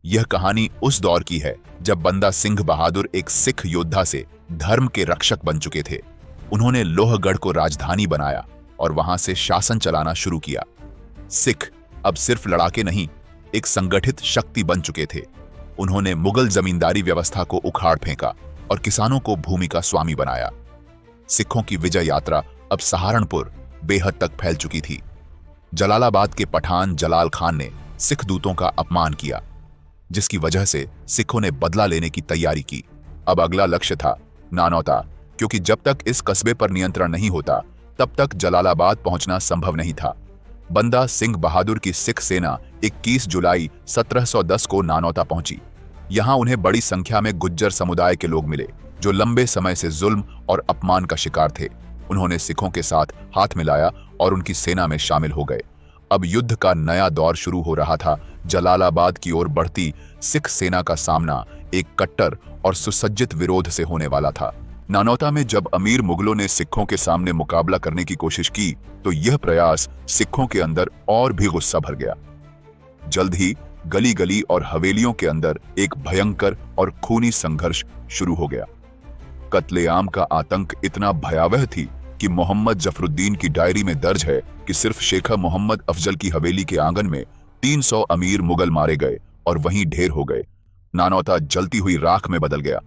यह कहानी उस दौर की है जब बंदा सिंह बहादुर एक सिख योद्धा से धर्म के रक्षक बन चुके थे। उन्होंने लोहगढ़ को राजधानी बनाया और वहां से शासन चलाना शुरू किया। सिख अब सिर्फ लड़ाके नहीं, एक संगठित शक्ति बन चुके थे। उन्होंने मुगल जमींदारी व्यवस्था को उखाड़ फेंका और किसानों को भूमि का स्वामी बनाया। सिखों की विजय यात्रा अब सहारनपुर बेहद तक फैल चुकी थी। जलालाबाद के पठान जलाल खान ने सिख दूतों का अपमान किया, जिसकी वजह से सिखों ने बदला लेने की तैयारी की। अब अगला लक्ष्य था नानौता, क्योंकि जब तक इस कस्बे पर नियंत्रण नहीं होता तब तक जलालाबाद पहुंचना संभव नहीं था। बंदा सिंह बहादुर की सिख सेना 21 जुलाई 1710 को नानौता पहुंची। यहां उन्हें बड़ी संख्या में गुज्जर समुदाय के लोग मिले, जो लंबे समय से जुल्म और अपमान का शिकार थे। उन्होंने सिखों के साथ हाथ मिलाया और उनकी सेना में शामिल हो गए। अब युद्ध का नया दौर शुरू हो रहा था। जलालाबाद की ओर बढ़ती सिख सेना का सामना एक कट्टर और सुसज्जित विरोध से होने वाला था। नानौता में जब अमीर मुगलों ने सिखों के सामने मुकाबला करने की कोशिश की तो यह प्रयास सिखों के अंदर और भी गुस्सा भर गया। जल्द ही गली गली और हवेलियों के अंदर एक भयंकर और खूनी संघर्ष शुरू हो गया। कत्लेआम का आतंक इतना भयावह थी कि मोहम्मद जफरुद्दीन की डायरी में दर्ज है कि सिर्फ शेखा मोहम्मद अफजल की हवेली के आंगन में 300 अमीर मुगल मारे गए और वहीं ढेर हो गए। नानौता जलती हुई राख में बदल गया।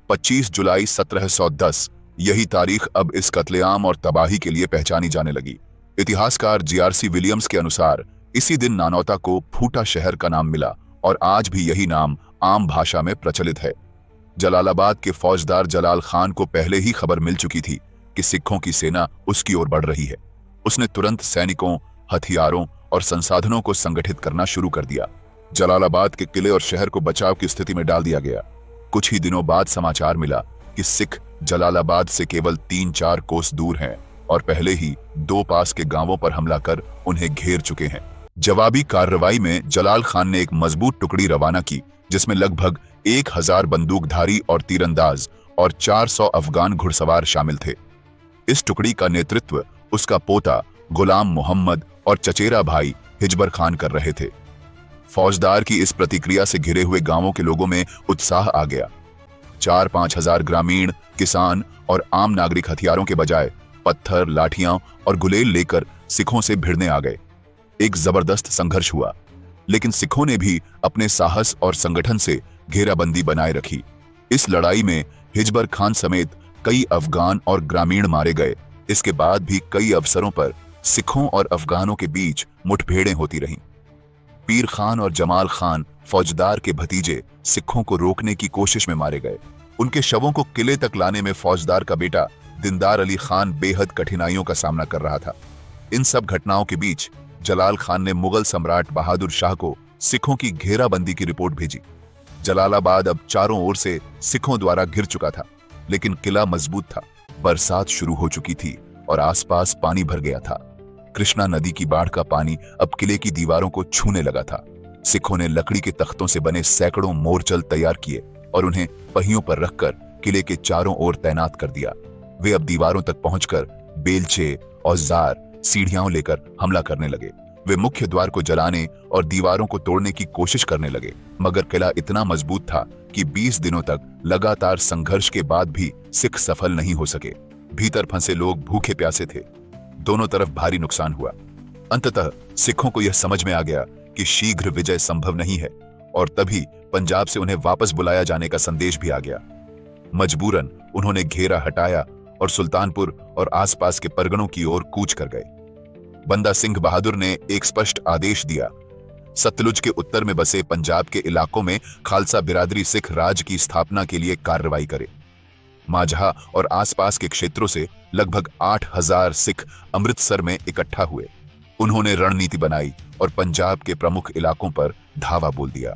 25 जुलाई 1710 यही तारीख अब इस कत्लेआम और तबाही के लिए पहचानी जाने लगी। इतिहासकार जीआरसी विलियम्स के अनुसार इसी दिन नानौता को फूटा शहर का नाम मिला और आज भी यही नाम आम भाषा में प्रचलित है। जलालाबाद के फौजदार जलाल खान को पहले ही खबर मिल चुकी थी कि सिखों की सेना उसकी ओर बढ़ रही है। उसने तुरंत सैनिकों, हथियारों और संसाधनों को संगठित करना शुरू कर दिया। जलालाबाद के किले और शहर को बचाव की स्थिति में डाल दिया गया। कुछ ही दिनों बाद समाचार मिला कि सिख जलालाबाद से केवल 3-4 कोस दूर हैं और पहले ही 2 पास के गांवों पर हमला कर उन्हें घेर चुके हैं। जवाबी कार्रवाई में जलाल खान ने एक मजबूत टुकड़ी रवाना की, जिसमें लगभग 1000 बंदूकधारी और तीरंदाज और 400 अफगान घुड़सवार शामिल थे। इस टुकड़ी का नेतृत्व उसका पोता गुलाम मोहम्मद और चचेरा भाई हिजबर खान कर रहे थे। फौजदार की इस प्रतिक्रिया से घिरे हुए गांवों के लोगों में उत्साह आ गया। 4-5 हजार ग्रामीण, किसान और आम नागरिक हथियारों के बजाय पत्थर, लाठियां और गुलेल लेकर सिखों से भिड़ने आ गए। एक जबरदस्त संघर्ष हुआ, लेकिन सिखों ने भी अपने साहस और संगठन से घेराबंदी बनाए रखी। इस लड़ाई में हिजबर खान समेत कई अफगान और ग्रामीण मारे गए। इसके बाद भी कई अवसरों पर सिखों और अफगानों के बीच मुठभेड़ें होती रहीं। पीर खान और जमाल खान, फौजदार के भतीजे, सिखों को रोकने की कोशिश में मारे गए। उनके शवों को किले तक लाने में फौजदार का बेटा दिनदार अली खान बेहद कठिनाइयों का सामना कर रहा था। इन सब घटनाओं के बीच जलाल खान ने मुगल सम्राट बहादुर शाह को सिखों की घेराबंदी की रिपोर्ट भेजी। जलालाबाद अब चारों ओर से सिखों द्वारा घिर चुका था, लेकिन किला मजबूत था। बरसात शुरू हो चुकी थी और आसपास पानी भर गया था। कृष्णा नदी की बाढ़ का पानी अब किले की दीवारों को छूने लगा था। सिखों ने लकड़ी के तख्तों से बने सैकड़ों मोरचल तैयार किए और उन्हें पहियों पर रखकर किले के चारों ओर तैनात कर दिया। वे अब दीवारों तक पहुंचकर बेलचे, औजार, सीढ़ियां लेकर हमला करने लगे। वे मुख्य द्वार को जलाने और दीवारों को तोड़ने की कोशिश करने लगे, मगर किला इतना मजबूत था कि 20 दिनों तक लगातार संघर्ष के बाद भी सिख सफल नहीं हो सके। भीतर फंसे लोग भूखे प्यासे थे। दोनों तरफ भारी नुकसान हुआ। अंततः सिखों को यह समझ में आ गया कि शीघ्र विजय संभव नहीं है और तभी पंजाब से उन्हें वापस बुलाया जाने का संदेश भी आ गया। मजबूरन उन्होंने घेरा हटाया और सुल्तानपुर और आसपास के परगनों की ओर कूच कर गए। बंदा सिंह बहादुर ने एक स्पष्ट आदेश दिया। सतलुज के उत्तर में बसे पंजाब के इलाकों में खालसा बिरादरी सिख राज की स्थापना के लिए कार्रवाई करे। माझा और आसपास के क्षेत्रों से लगभग 8000 सिख अमृतसर में इकट्ठा हुए। उन्होंने रणनीति बनाई और पंजाब के प्रमुख इलाकों पर धावा बोल दिया।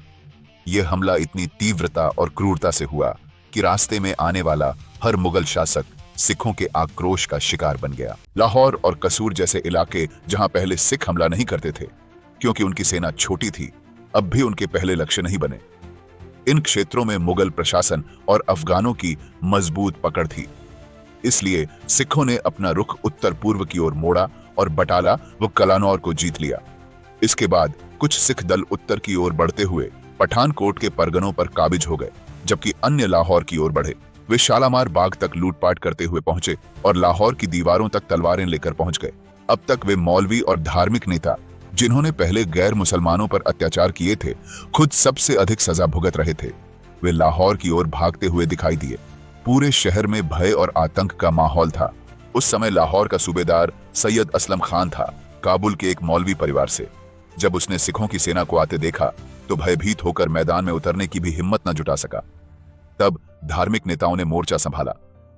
यह हमला इतनी तीव्रता और क्रूरता से हुआ कि रास्ते में आने वाला हर मुगल शासक सिखों के आक्रोश का शिकार बन गया। लाहौर और कसूर जैसे इलाके, जहां पहले सिख हमला नहीं करते थे क्योंकि उनकी सेना छोटी थी, अब भी उनके पहले लक्ष्य नहीं बने। इन क्षेत्रों में मुगल प्रशासन और अफगानों की मजबूत पकड़ थी। इसलिए सिखों ने अपना रुख उत्तर पूर्व की ओर मोड़ा और बटाला व कलानौर को जीत लिया। इसके बाद कुछ सिख दल उत्तर की ओर बढ़ते हुए पठानकोट के परगनों पर काबिज हो गए, जबकि अन्य लाहौर की ओर बढ़े। वे शालामार बाग तक लूटपाट करते हुए पहुंचे और लाहौर की दीवारों तक तलवारें लेकर पहुंच गए। अब तक वे मौलवी और धार्मिक नेता, जिन्होंने पहले गैर मुसलमानों पर अत्याचार किए थे, खुद सबसे अधिक सजा भुगत रहे थे। वे लाहौर की ओर भागते हुए दिखाई दिए। पूरे शहर में भय और आतंक का माहौल था। उस समय लाहौर का सूबेदार सैयद असलम खान था, काबुल के एक मौलवी परिवार से। जब उसने सिखों की सेना को आते देखा तो भयभीत होकर मैदान में उतरने की भी हिम्मत न जुटा सका। तब धार्मिक नेताओं ने मोर्चा संभाला।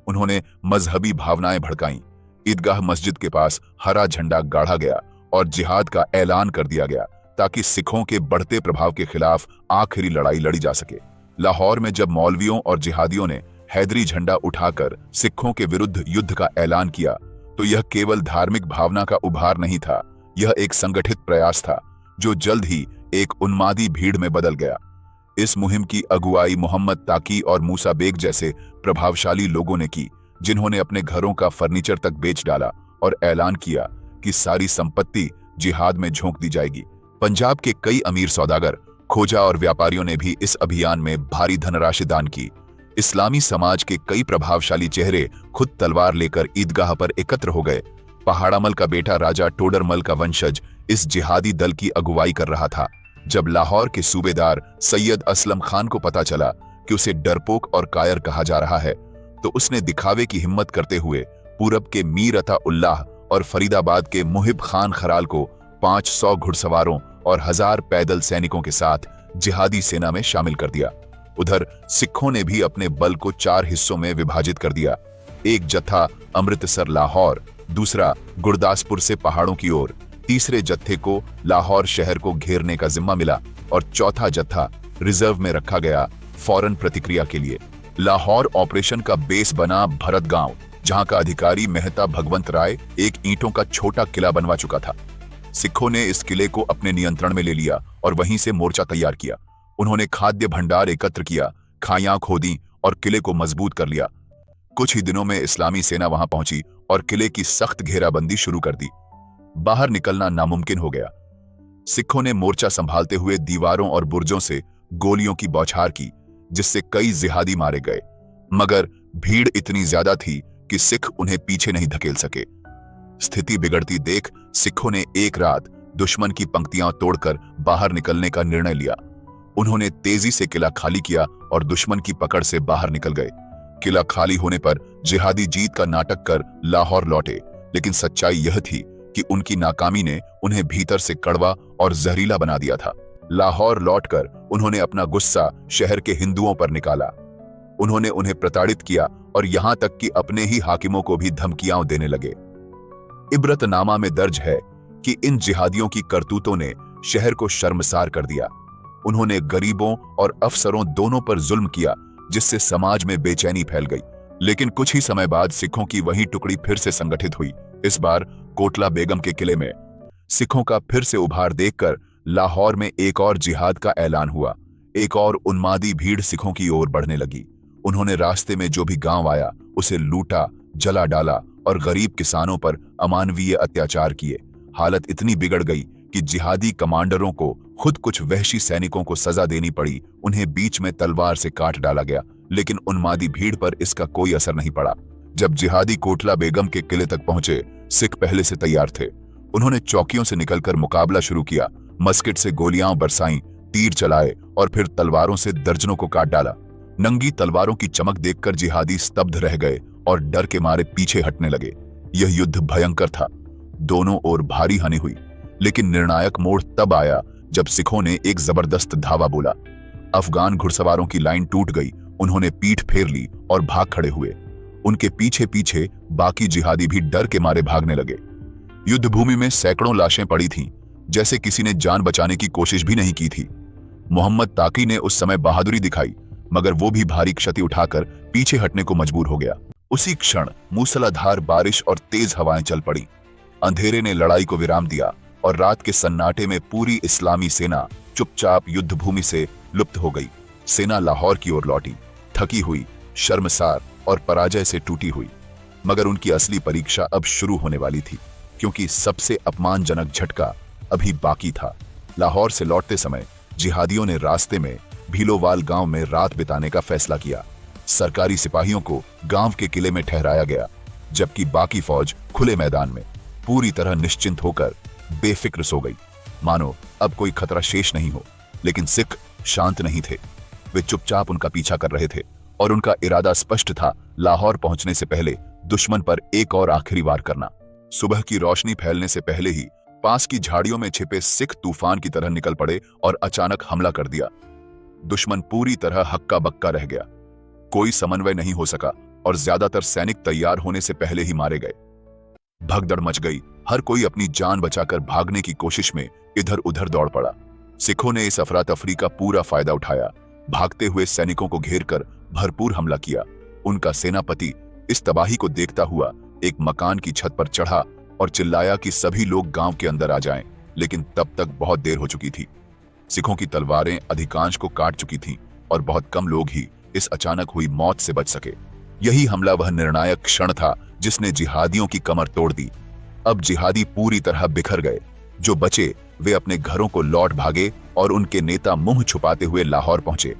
उन्होंने मजहबी भावनाएं भड़काईं। ईदगाह मस्जिद के पास हरा झंडा गाड़ा गया और जिहाद का ऐलान कर दिया गया, ताकि सिखों के बढ़ते प्रभाव के खिलाफ आखिरी लड़ाई लड़ी जा सके। लाहौर में जब मौलवियों और जिहादियों ने हैदरी झंडा उठाकर सिखों के विरुद्ध युद्ध का ऐलान किया, तो यह केवल धार्मिक भावना का उभार नहीं था, यह एक संगठित प्रयास था जो जल्द ही एक उन्मादी भीड़ में बदल गया। इस मुहिम की अगुवाई मोहम्मद ताकी और मूसा बेग जैसे प्रभावशाली लोगों ने की, जिन्होंने अपने घरों का फर्नीचर तक बेच डाला और ऐलान किया कि सारी संपत्ति जिहाद में झोंक दी जाएगी। पंजाब के कई अमीर सौदागर, खोजा और व्यापारियों ने भी इस अभियान में भारी धनराशि दान की। इस्लामी समाज के कई प्रभावशाली चेहरे खुद तलवार लेकर ईदगाह पर एकत्र हो गए। पहाड़ामल का बेटा राजा टोडरमल का वंशज इस जिहादी दल की अगुवाई कर रहा था। जब लाहौर के सूबेदार सैयद असलम खान को पता चला कि उसे डरपोक और कायर कहा जा रहा है, तो उसने दिखावे की हिम्मत करते हुए पूरब के मीर अता उल्लाह और फरीदाबाद के मुहिब खान खराल को 500 घुड़सवारों और 1000 पैदल सैनिकों के साथ जिहादी सेना में शामिल कर दिया। उधर सिखों ने भी अपने बल को 4 हिस्सों में विभाजित कर दिया। एक जत्था अमृतसर लाहौर, दूसरा गुरदासपुर से पहाड़ों की ओर, तीसरे जत्थे को लाहौर शहर को घेरने का जिम्मा मिला और चौथा जत्था रिजर्व में रखा गया फौरन प्रतिक्रिया के लिए। लाहौर ऑपरेशन का बेस बना भरतगांव, जहां का अधिकारी मेहता भगवंत राय एक ईंटों का छोटा किला बनवा चुका था। सिखों ने इस किले को अपने नियंत्रण में ले लिया और वहीं से मोर्चा तैयार किया। उन्होंने खाद्य भंडार एकत्र किया, खायां खोदी और किले को मजबूत कर लिया। कुछ ही दिनों में इस्लामी सेना वहां पहुंची और किले की सख्त घेराबंदी शुरू कर दी। बाहर निकलना नामुमकिन हो गया। सिखों ने मोर्चा संभालते हुए दीवारों और बुर्जों से गोलियों की बौछार की, जिससे कई जिहादी मारे गए, मगर भीड़ इतनी ज्यादा थी कि सिख उन्हें पीछे नहीं धकेल सके। स्थिति बिगड़ती देख सिखों ने एक रात दुश्मन की पंक्तियां तोड़कर बाहर निकलने का निर्णय लिया। उन्होंने तेजी से किला खाली किया और दुश्मन की पकड़ से बाहर निकल गए। किला खाली होने पर जिहादी जीत का नाटक कर लाहौर लौटे, लेकिन सच्चाई यह थी कि उनकी नाकामी ने उन्हें भीतर से कड़वा और जहरीला बना दिया था। लाहौर लौटकर उन्होंने अपना गुस्सा शहर के हिंदुओं पर निकाला। उन्होंने उन्हें प्रताड़ित किया और यहां तक कि अपने ही हाकिमों को भी धमकियां देने लगे। इबरतनामा में दर्ज है कि इन जिहादियों की करतूतों ने शहर को शर्मसार कर दिया। उन्होंने गरीबों और अफसरों दोनों पर जुल्म किया, जिससे समाज में बेचैनी फैल गई। लेकिन कुछ ही समय बाद सिखों की वही टुकड़ी फिर से संगठित हुई। इस बार कोटला बेगम के किले में सिखों का फिर से उभार देखकर लाहौर में एक और जिहाद का ऐलान हुआ। एक और उन्मादी भीड़ सिखों की ओर बढ़ने लगी। उन्होंने रास्ते में जो भी गांव आया उसे लूटा, जला डाला और गरीब किसानों पर अमानवीय अत्याचार किए। हालत इतनी बिगड़ गई कि जिहादी कमांडरों को खुद कुछ वहशी सैनिकों को सजा देनी पड़ी। उन्हें बीच में तलवार से काट डाला गया, लेकिन उन्मादी भीड़ पर इसका कोई असर नहीं पड़ा। जब जिहादी कोटला बेगम के किले तक पहुंचे, सिख पहले से तैयार थे। उन्होंने चौकियों से निकलकर मुकाबला शुरू किया, मस्किट से गोलियां बरसाईं, तीर चलाए और फिर तलवारों से दर्जनों को काट डाला। नंगी तलवारों की चमक देखकर जिहादी स्तब्ध रह गए और डर के मारे पीछे हटने लगे। यह युद्ध भयंकर था। दोनों ओर भारी हानि हुई, लेकिन निर्णायक मोड़ तब आया जब सिखों ने एक जबरदस्त धावा बोला। अफगान घुड़सवारों की लाइन टूट गई। उन्होंने पीठ फेर ली और भाग खड़े हुए। उनके पीछे पीछे बाकी जिहादी भी डर के मारे भागने लगे। युद्ध भूमि में सैकड़ों लाशें पड़ी थीं, जैसे किसी ने जान बचाने की कोशिश भी नहीं की थी। मोहम्मद ताकी ने उस समय बहादुरी दिखाई, मगर वो भी भारी क्षति उठाकर पीछे हटने को मजबूर हो गया। उसी क्षण मूसलाधार बारिश और तेज हवाएं चल पड़ी। अंधेरे ने लड़ाई को विराम दिया और रात के सन्नाटे में पूरी इस्लामी सेना चुपचाप युद्ध भूमि से लुप्त हो गई। सेना लाहौर की ओर लौटी, थकी हुई, शर्मसार और पराजय से टूटी हुई। मगर उनकी असली परीक्षा अब शुरू होने वाली थी, क्योंकि सबसे अपमानजनक झटका अभी बाकी था। लाहौर से लौटते समय जिहादियों ने रास्ते में भीलोवाल गांव में रात बिताने का फैसला किया। सरकारी सिपाहियों को गांव के किले में ठहराया गया, जबकि बाकी फौज खुले मैदान में पूरी तरह निश्चिंत होकर बेफिक्र सो गई, मानो अब कोई खतरा शेष नहीं हो। लेकिन सिख शांत नहीं थे। वे चुपचाप उनका पीछा कर रहे थे और उनका इरादा स्पष्ट था, लाहौर पहुंचने से पहले दुश्मन पर एक और आखिरी वार करना। सुबह की रोशनी फैलने से पहले ही पास की झाड़ियों में छिपे सिख तूफान की तरह निकल पड़े और अचानक हमला कर दिया। दुश्मन पूरी तरह हक्का बक्का रह गया। कोई समन्वय नहीं हो सका और ज्यादातर सैनिक तैयार होने से पहले ही मारे गए। भगदड़ मच गई। हर कोई अपनी जान बचाकर भागने की कोशिश में इधर उधर दौड़ पड़ा। सिखों ने इस अफरा तफरी का पूरा फायदा उठाया। भागते हुए सैनिकों को घेरकर भरपूर हमला किया। उनका सेनापति इस तबाही को देखता हुआ एक मकान की छत पर चढ़ा और चिल्लाया कि सभी लोग गांव के अंदर आ जाएं, लेकिन तब तक बहुत देर हो चुकी थी। सिखों की तलवारें अधिकांश को काट चुकी थीं और बहुत कम लोग ही इस अचानक हुई मौत से बच सके। यही हमला वह निर्णायक क्षण था जिसने जिहादियों की कमर तोड़ दी। अब जिहादी पूरी तरह बिखर गए। जो बचे वे अपने घरों को लौट भागे और उनके नेता मुंह छुपाते हुए लाहौर पहुंचे।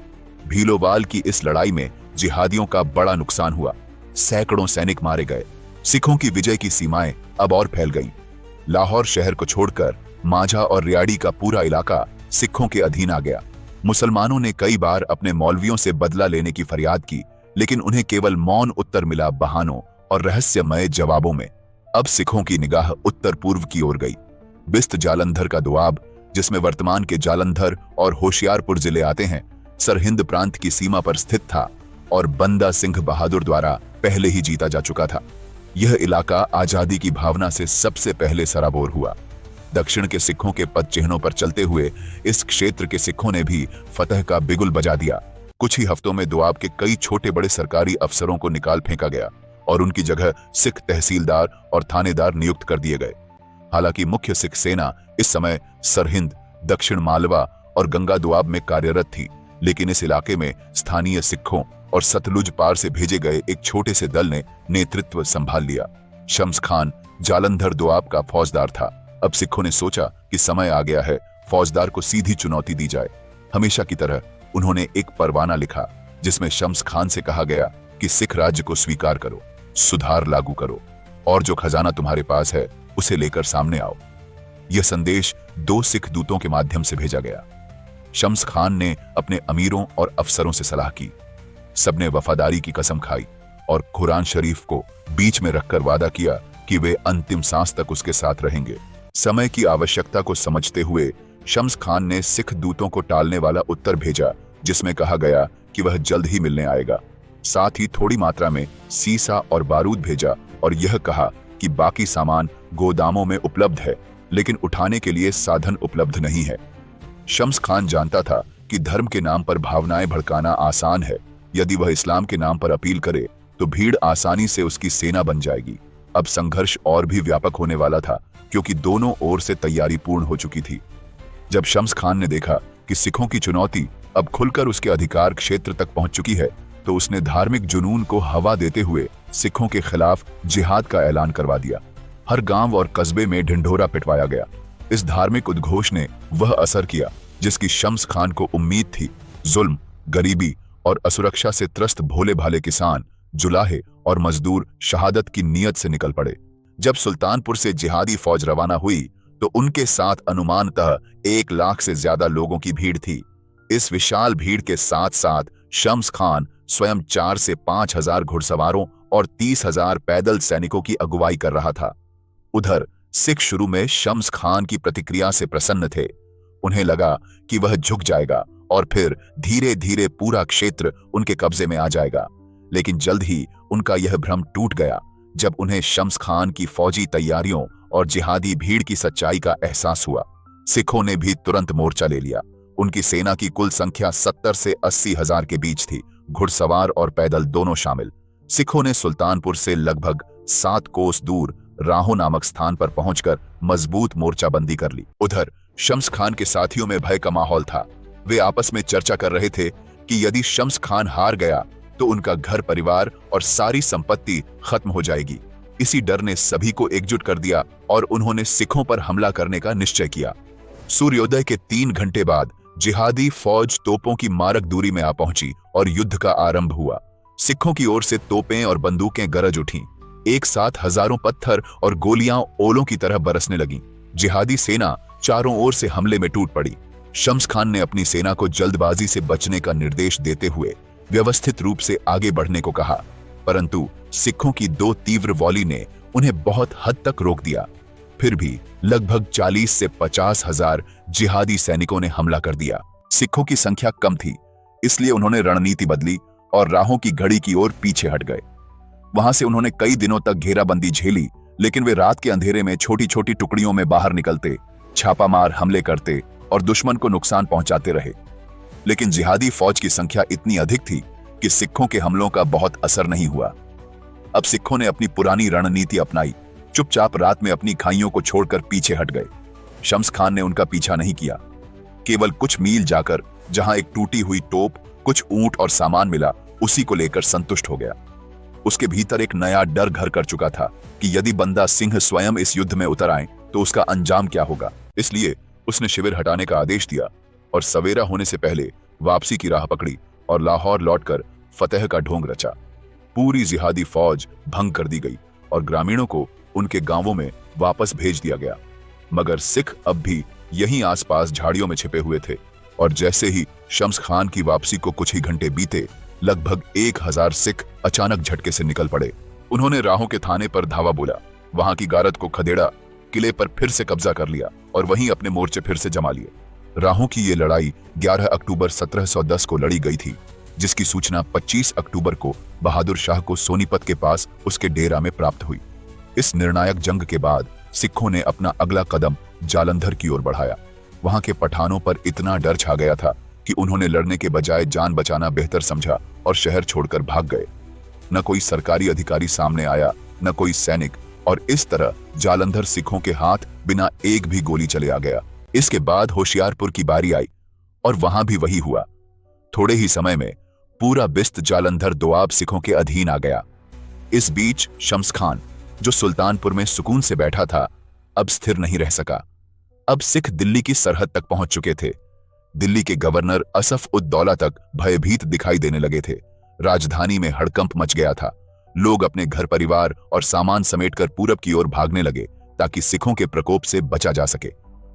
भीलोवाल की इस लड़ाई में जिहादियों का बड़ा नुकसान हुआ। सैकड़ों सैनिक मारे गए। सिखों की विजय की सीमाएं अब और फैल गईं। लाहौर शहर को छोड़कर माझा और रियाड़ी का पूरा इलाका सिखों के अधीन आ गया। मुसलमानों ने कई बार अपने मौलवियों से बदला लेने की फरियाद की, लेकिन उन्हें केवल मौन उत्तर मिला, बहानों और रहस्यमय जवाबों में। अब सिखों की निगाह उत्तर पूर्व की ओर गई। बिस्त जालंधर का दुआब, जिसमें वर्तमान के जालंधर और होशियारपुर जिले आते हैं, सरहिंद प्रांत की सीमा पर स्थित था और बंदा सिंह बहादुर द्वारा पहले ही जीता जा चुका था। यह इलाका आजादी की भावना से सबसे पहले सराबोर हुआ। दक्षिण के सिखों के पद चिन्हों पर चलते हुए इस क्षेत्र के सिखों ने भी फतह का बिगुल बजा दिया। कुछ ही हफ्तों में दोआब के कई छोटे बड़े सरकारी अफसरों को निकाल फेंका गया और उनकी जगह सिख तहसीलदार और थानेदार नियुक्त कर दिए गए। हालांकि मुख्य सिख सेना इस समय सरहिंद, दक्षिण मालवा और गंगा दोआब में कार्यरत थी, लेकिन इस इलाके में स्थानीय सिखों और सतलुज पार से भेजे गए एक छोटे से दल ने नेतृत्व संभाल लिया। शम्स खान जालंधर दोआब का फौजदार था। अब सिखों ने सोचा कि समय आ गया है, फौजदार को सीधी चुनौती दी जाए। हमेशा की तरह उन्होंने एक परवाना लिखा जिसमें शम्स खान से कहा गया कि सिख राज्य को स्वीकार करो, सुधार लागू करो और जो खजाना तुम्हारे पास है उसे लेकर सामने आओ। यह संदेश 2 सिख दूतों के माध्यम से भेजा गया। शम्स खान ने अपने अमीरों और अफसरों से सलाह की। सबने वफादारी की कसम खाई और कुरान शरीफ को बीच में रखकर वादा किया कि वे अंतिम सांस तक उसके साथ रहेंगे। समय की आवश्यकता को समझते हुए शम्स खान ने सिख दूतों को टालने वाला उत्तर भेजा, जिसमें कहा गया कि वह जल्द ही मिलने आएगा। साथ ही थोड़ी मात्रा में सीसा और बारूद भेजा और यह कहा कि बाकी सामान गोदामों में उपलब्ध है, लेकिन उठाने के लिए साधन उपलब्ध नहीं है। शम्स खान जानता था कि धर्म के नाम पर भावनाएं भड़काना आसान है। यदि वह इस्लाम के नाम पर अपील करे तो भीड़ आसानी से उसकी सेना बन जाएगी। अब संघर्ष और भी व्यापक होने वाला था, क्योंकि दोनों ओर से तैयारी पूर्ण हो चुकी थी। जब शम्स खान ने देखा कि सिखों की चुनौती अब खुलकर उसके अधिकार क्षेत्र तक पहुंच चुकी है, तो उसने धार्मिक जुनून को हवा देते हुए सिखों के खिलाफ जिहाद का ऐलान करवा दिया। हर गांव और कस्बे में ढिंढोरा पिटवाया गया। इस धार्मिक उद्घोष ने वह असर किया जिसकी शम्स खान को उम्मीद थी। जुल्म, गरीबी और असुरक्षा से त्रस्त भोले भाले किसान, जुलाहे और मजदूर शहादत की नीयत से निकल पड़े। जब सुल्तानपुर से जिहादी फौज रवाना हुई तो उनके साथ अनुमानतः 1 लाख से ज्यादा लोगों की भीड़ थी। इस विशाल भीड़ के साथ साथ शम्स खान स्वयं 4 से 5 हजार घुड़सवारों और 30,000 पैदल सैनिकों की अगुवाई कर रहा था। उधर सिख शुरू में शम्स खान की प्रतिक्रिया से प्रसन्न थे। उन्हें लगा कि वह झुक जाएगा और फिर धीरे धीरे पूरा क्षेत्र उनके कब्जे में आ जाएगा। लेकिन जल्द ही उनका यह भ्रम टूट गया जब उन्हें शम्स खान की फौजी तैयारियों और जिहादी भीड़ की सच्चाई का एहसास हुआ। सिखों ने भी तुरंत मोर्चा ले लिया। उनकी सेना की कुल संख्या 70 से 80 हजार के बीच थी, घुड़सवार और पैदल दोनों शामिल। सिखों ने सुल्तानपुर से लगभग 7 कोस दूर राहो नामक स्थान पर पहुंचकर मजबूत मोर्चाबंदी कर ली। उधर शम्स खान के साथियों में भय का माहौल था। वे आपस में चर्चा कर रहे थे कि यदि शम्स खान हार गया तो उनका घर परिवार और सारी संपत्ति खत्म हो जाएगी। इसी डर ने सभी को एकजुट कर दिया और उन्होंने सिखों पर हमला करने का निश्चय किया। सूर्योदय के 3 घंटे बाद जिहादी फौज तोपों की मारक दूरी में आ पहुंची और युद्ध का आरंभ हुआ। सिखों की ओर से तोपें और बंदूकें गरज उठीं। एक साथ हजारों पत्थर और गोलियां ओलों की तरह बरसने लगीं। जिहादी सेना चारों ओर से हमले में टूट पड़ी। शम्स खान ने अपनी सेना को जल्दबाजी से बचने का निर्देश देते हुए व्यवस्थित रूप से आगे बढ़ने को कहा, परंतु सिखों की 2 तीव्र वॉली ने उन्हें बहुत हद तक रोक दिया। फिर भी लगभग 40 से 50 हजार जिहादी सैनिकों ने हमला कर दिया। सिखों की संख्या कम थी, इसलिए उन्होंने रणनीति बदली और राहों की घड़ी की ओर पीछे हट गए। वहां से उन्होंने कई दिनों तक घेराबंदी झेली, लेकिन वे रात के अंधेरे में छोटी छोटी टुकड़ियों में बाहर निकलते, छापामार हमले करते और दुश्मन को नुकसान पहुंचाते रहे। लेकिन जिहादी फौज की संख्या इतनी अधिक थी कि सिखों के हमलों का बहुत असर नहीं हुआ। अब सिखों ने अपनी पुरानी रणनीति अपनाई। चुपचाप रात में अपनी खाइयों को छोड़कर पीछे हट गए। शम्स खान ने उनका पीछा नहीं किया। केवल कुछ मील जाकर जहां एक टूटी हुई तोप, कुछ ऊंट और सामान मिला, उसी को लेकर संतुष्ट हो गया। उसके भीतर एक नया डर घर कर चुका था कि यदि बंदा सिंह स्वयं इस युद्ध में उतर आए तो उसका अंजाम क्या होगा। इसलिए उसने शिविर हटाने का आदेश दिया और सवेरा होने से पहले वापसी की राह पकड़ी और लाहौर लौटकर फतेह का ढोंग रचा। पूरी जिहादी फौज भंग कर दी गई और ग्रामीणों को उनके गांवों में वापस भेज दिया गया। मगर सिख अब भी यहीं आसपास झाड़ियों में छिपे हुए थे और जैसे ही शम्स खान की वापसी को कुछ ही घंटे बीते, लगभग 1000 सिख अचानक झटके से निकल पड़े। उन्होंने राहों के थाने पर धावा बोला, वहां की गारद को खदेड़ा, किले पर फिर से कब्जा कर लिया और वहीं अपने मोर्चे फिर से जमा लिए। राहों की ये लड़ाई 11 अक्टूबर 1710 को लड़ी गई थी, जिसकी सूचना 25 अक्टूबर को बहादुर शाह को सोनीपत के पास उसके डेरा में प्राप्त हुई। इस निर्णायक जंग के बाद सिखों ने अपना अगला कदम जालंधर की ओर बढ़ाया। वहां के पठानों पर इतना डर छा गया था कि उन्होंने लड़ने के बजाय जान बचाना बेहतर समझा और शहर छोड़कर भाग गए। न कोई सरकारी अधिकारी सामने आया, न कोई सैनिक, और इस तरह जालंधर सिखों के हाथ बिना एक भी गोली चले आ गया। इसके बाद होशियारपुर की बारी आई और वहां भी वही हुआ। थोड़े ही समय में पूरा बिस्त जालंधर दोआब सिखों के अधीन आ गया। इस बीच शम्स खान, जो सुल्तानपुर में सुकून से बैठा था, अब स्थिर नहीं रह सका। अब सिख दिल्ली की सरहद तक पहुंच चुके थे। दिल्ली के गवर्नर असफ उद दौला तक भयभीत दिखाई देने लगे थे। राजधानी में हड़कंप मच गया था। लोग अपने घर परिवार और सामान समेटकर पूरब की ओर भागने लगे ताकि सिखों के प्रकोप से बचा जा सके।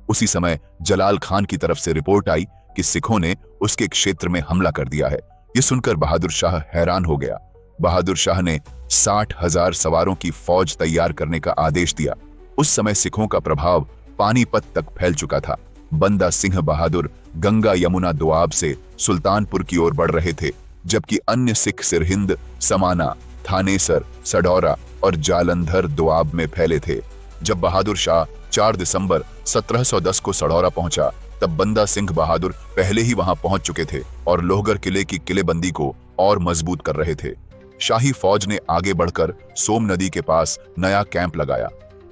उसी समय जलाल खान की तरफ से रिपोर्ट आई कि सिखों ने उसके क्षेत्र में हमला कर दिया है। ये सुनकर बहादुर शाह हैरान हो गया। बहादुर शाह ने 60,000 सवारों की फौज तैयार करने का आदेश दिया। उस समय सिखों का प्रभाव पानीपत तक फैल चुका था। बंदा सिंह बहादुर गंगा यमुना दोआब से सुल्तानपुर की ओर बढ़ रहे थे, जबकि अन्य सिख सिरहिंद, समाना, थानेसर, सडौरा और जालंधर दोआब में फैले थे। जब बहादुर शाह 4 दिसंबर 1710 को सडौरा पहुंचा, तब बंदा सिंह बहादुर पहले ही वहां पहुंच चुके थे और लोहगढ़ किले की किलेबंदी को और मजबूत कर रहे थे। शाही फौज ने आगे बढ़कर सोम नदी के पास नया कैंप लगाया।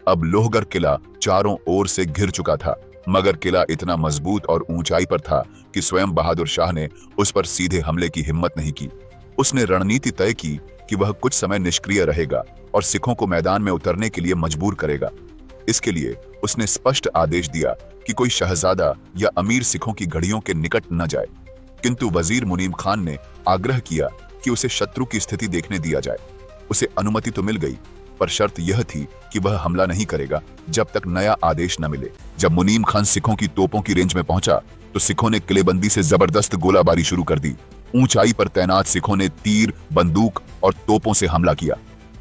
अब लोहगढ़ किला चारों ओर से घिर चुका था, मगर किला इतना मजबूत और ऊंचाई पर था कि स्वयं बहादुर शाह ने उस पर सीधे हमले की हिम्मत नहीं की। उसने रणनीति तय की कि वह कुछ समय निष्क्रिय रहेगा और सिखों को मैदान में उतरने के लिए मजबूर करेगा। इसके लिए उसने स्पष्ट आदेश दिया कि कोई शहजादा या अमीर सिखों की घड़ियों के निकट न जाए। किंतु वजीर मुनीम खान ने आग्रह किया कि उसे शत्रु की स्थिति देखने दिया जाए। उसे अनुमति तो मिल गई, पर शर्त यह थी कि वह हमला नहीं करेगा जब तक नया आदेश न मिले। जब मुनीम खान सिखों की तोपों की रेंज में पहुंचा तो सिखों ने किलेबंदी से जबरदस्त गोलाबारी शुरू कर दी। ऊंचाई पर तैनात सिखों ने तीर, बंदूक और तोपों से हमला किया।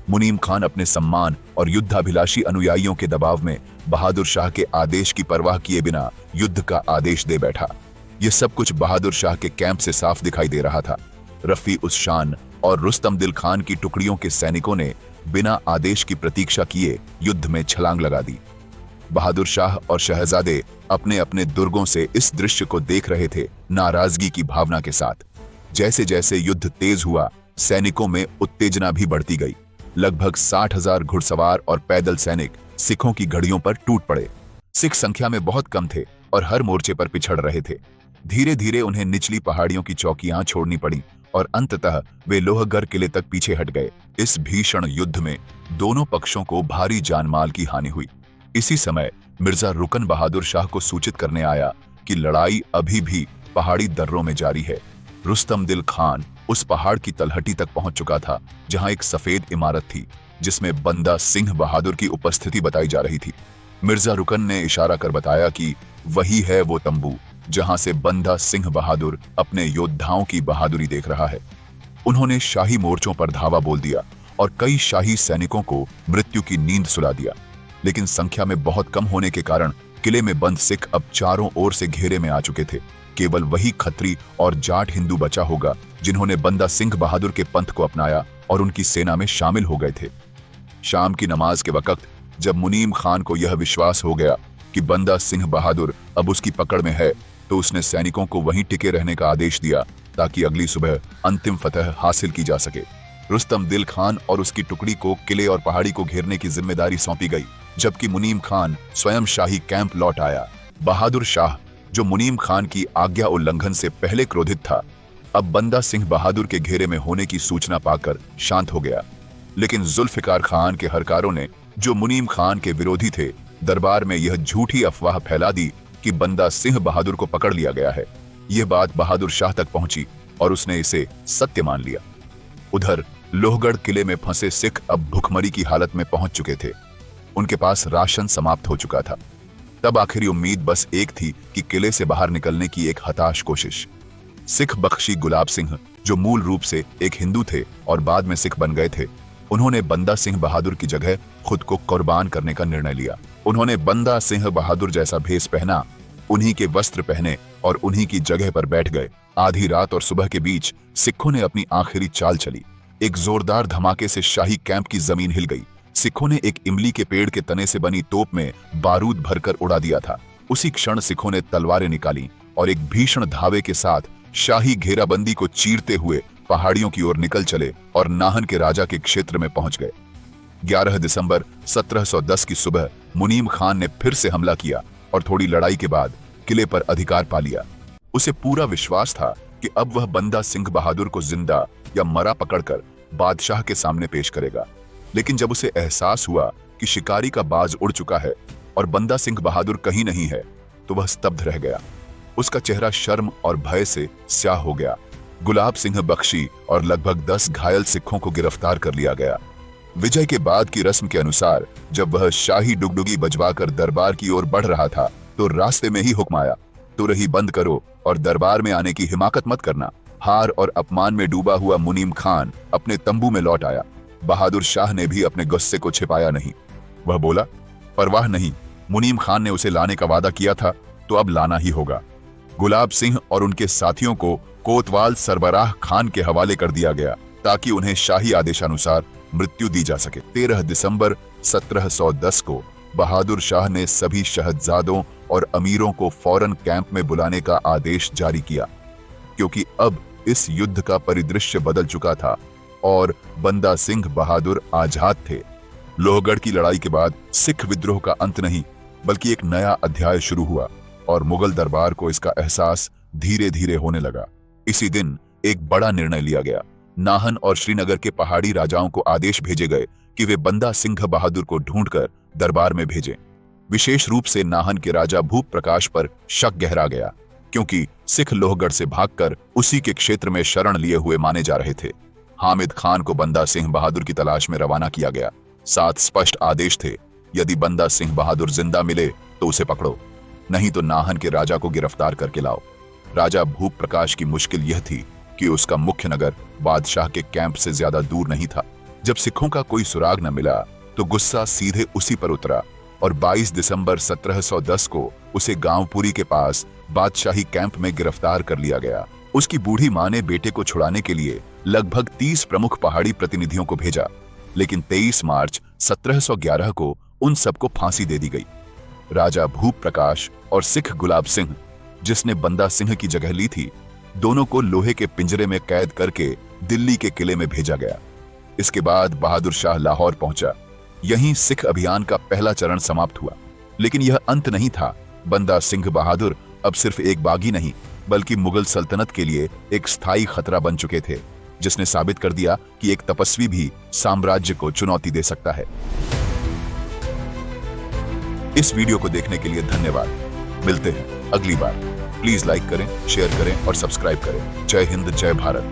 मुनीम खान अपने सम्मान और युद्धाभिलाषी अनुयायियों के दबाव में बहादुर शाह के आदेश की परवाह किए बिना युद्ध का आदेश दे बैठा। यह सब कुछ बहादुर शाह के कैंप से साफ दिखाई दे रहा था। रफी उस शान और रुस्तम दिल खान की टुकड़ियों के सैनिकों ने बिना आदेश की प्रतीक्षा किए युद्ध में छलांग लगा दी। बहादुर शाह और शहजादे अपने अपने दुर्गों से इस दृश्य को देख रहे थे, नाराजगी की भावना के साथ। जैसे जैसे युद्ध तेज हुआ, सैनिकों में उत्तेजना भी बढ़ती गई। लगभग 60,000 घुड़सवार और पैदल सैनिक सिखों की घड़ियों पर टूट पड़े। सिख संख्या में बहुत कम थे और हर मोर्चे पर पिछड़ रहे थे। धीरे धीरे उन्हें निचली पहाड़ियों की चौकियां छोड़नी पड़ी और अंततः वे लोहगढ़ किले तक पीछे हट गए। इस भीषण युद्ध में दोनों पक्षों को भारी जानमाल की हानि हुई। इसी समय मिर्जा रुकन बहादुर शाह को सूचित करने आया कि लड़ाई अभी भी पहाड़ी दर्रों में जारी है। रुस्तम दिल खान उस पहाड़ की तलहटी तक पहुंच चुका था जहां एक सफेद इमारत थी जिसमें बंदा सिंह बहादुर की उपस्थिति बताई जा रही थी। मिर्जा रुकन ने इशारा कर बताया कि वही है वो तंबू जहां से बंदा सिंह बहादुर अपने योद्धाओं की बहादुरी देख रहा है। उन्होंने शाही मोर्चों पर धावा बोल दिया और कई शाही सैनिकों को मृत्यु की नींद सुला दिया, लेकिन संख्या में बहुत कम होने के कारण किले में बंद सिख अब चारों ओर से घेरे में आ चुके थे। केवल वही खत्री और जाट हिंदू बचा होगा जिन्होंने बंदा सिंह बहादुर के पंथ को अपनाया और उनकी सेना में शामिल हो गए थे। शाम की नमाज के वक्त जब मुनीम खान को यह विश्वास हो गया कि बंदा सिंह बहादुर अब उसकी पकड़ में है, तो उसने सैनिकों को वहीं टिके रहने का आदेश दिया ताकि अगली सुबह अंतिम फतह हासिल की जा सके। रुस्तम दिल खान और उसकी टुकड़ी को किले और पहाड़ी को घेरने की जिम्मेदारी सौंपी गई, जबकि मुनीम खान स्वयं शाही कैंप लौट आया। बहादुर शाह, जो मुनीम खान की आज्ञा उल्लंघन से पहले क्रोधित था, अब बंदा सिंह बहादुर के घेरे में होने की सूचना पाकर शांत हो गया। लेकिन जुल्फिकार खान के हरकारों ने, जो मुनीम खान के विरोधी थे, दरबार में यह झूठी अफवाह फैला दी कि बंदा सिंह बहादुर को पकड़ लिया गया है। यह बात बहादुर शाह तक पहुंची और उसने इसे सत्य मान लिया। उधर लोहगढ़ किले में फंसे सिख अब भुखमरी की हालत में पहुंच चुके थे। उनके पास राशन समाप्त हो चुका था। तब आखिरी उम्मीद बस एक थी कि किले से बाहर निकलने की एक हताश कोशिश। सिख बख्शी गुलाब सिंह, जो मूल रूप से एक हिंदू थे और बाद में सिख बन गए थे, उन्होंने बंदा सिंह बहादुर की जगह खुद को कुर्बान करने का निर्णय लिया। उन्होंने बंदा सिंह बहादुर जैसा भेष पहना, उन्हीं के वस्त्र पहने और उन्हीं की जगह पर बैठ गए। आधी रात और सुबह के बीच सिखों ने अपनी आखिरी चाल चली। एक जोरदार धमाके से शाही कैंप की जमीन हिल गई। सिखों ने एक इमली के पेड़ के तने से बनी तोप में बारूद भरकर उड़ा दिया था। उसी क्षण सिखों ने तलवारें निकाली और एक भीषण धावे के साथ शाही घेराबंदी को चीरते हुए पहाड़ियों की ओर निकल चले और नाहन के राजा के क्षेत्र में पहुंच गए। 11 दिसंबर 1710 की सुबह मुनीम खान ने फिर से हमला किया और थोड़ी लड़ाई के बाद किले पर अधिकार पा लिया। उसे पूरा विश्वास था कि अब वह बंदा सिंह बहादुर को जिंदा या मरा पकड़कर बादशाह के सामने पेश करेगा। लेकिन जब उसे एहसास हुआ कि शिकारी का बाज उड़ चुका है और बंदा सिंह बहादुर कहीं नहीं है, तो वह स्तब्ध रह गया। उसका चेहरा शर्म और भय से स्याह हो गया। गुलाब सिंह बख्शी और लगभग 10 घायल सिखों को गिरफ्तार कर लिया गया। विजय के बाद की रस्म के अनुसार जब वह शाही डुगडुगी बजवाकर दरबार की ओर बढ़ रहा था, तो रास्ते में ही हुक्म आया, तुरही बंद करो और दरबार में आने की हिमाकत मत करना। हार और अपमान में डूबा हुआ मुनीम खान अपने तंबू में लौट आया। बहादुर शाह ने भी अपने गुस्से को छिपाया नहीं। वह बोला, परवाह नहीं, मुनीम खान ने उसे लाने का वादा किया था तो अब लाना ही होगा। गुलाब सिंह और उनके साथियों को कोतवाल सरबराह खान के हवाले कर दिया गया ताकि उन्हें शाही आदेशानुसार मृत्यु दी जा सके। 13 दिसंबर 1710 को बहादुर शाह ने सभी शहजादों और अमीरों को फौरन कैंप में बुलाने का आदेश जारी किया, क्योंकि अब इस युद्ध का परिदृश्य बदल चुका था और बंदा सिंह बहादुर आजाद थे। लोहगढ़ की लड़ाई के बाद सिख विद्रोह का अंत नहीं, बल्कि एक नया अध्याय शुरू हुआ और मुगल दरबार को इसका एहसास धीरे धीरे होने लगा। इसी दिन एक बड़ा निर्णय लिया गया। नाहन और श्रीनगर के पहाड़ी राजाओं को आदेश भेजे गए कि वे बंदा सिंह बहादुर को ढूंढकर दरबार में भेजें। विशेष रूप से नाहन के राजा भूप प्रकाश पर शक गहरा गया, क्योंकि सिख लोहगढ़ से भागकर उसी के क्षेत्र में शरण लिए हुए माने जा रहे थे। हामिद खान को बंदा सिंह बहादुर की तलाश में रवाना किया गया। 7 स्पष्ट आदेश थे, यदि बंदा सिंह बहादुर जिंदा मिले तो उसे पकड़ो, नहीं तो नाहन के राजा को गिरफ्तार करके लाओ। राजा भूप प्रकाश की मुश्किल यह थी कि उसका मुख्य नगर बादशाह के कैंप से ज्यादा दूर नहीं था। जब सिखों का कोई सुराग न मिला तो गुस्सा सीधे उसी पर उतरा और 22 दिसंबर 1710 को उसे गांवपुरी के पास बादशाही कैंप में गिरफ्तार कर लिया गया। उसकी बूढ़ी मां ने बेटे को छुड़ाने के लिए लगभग 30 प्रमुख पहाड़ी प्रतिनिधियों को भेजा, लेकिन 23 मार्च 1711 को उन सबको फांसी दे दी गई। राजा भूप प्रकाश और सिख गुलाब सिंह, जिसने बंदा सिंह की जगह ली थी, दोनों को लोहे के पिंजरे में कैद करके दिल्ली के किले में भेजा गया। इसके बाद बहादुर शाह लाहौर पहुंचा। यहीं सिख अभियान का पहला चरण समाप्त हुआ। लेकिन यह अंत नहीं था। बंदा सिंह बहादुर अब सिर्फ एक बागी नहीं, बल्कि मुगल सल्तनत के लिए एक स्थायी खतरा बन चुके थे, जिसने साबित कर दिया कि एक तपस्वी भी साम्राज्य को चुनौती दे सकता है। इस वीडियो को देखने के लिए धन्यवाद। मिलते हैं अगली बार। प्लीज लाइक करें, शेयर करें और सब्सक्राइब करें। जय हिंद, जय भारत।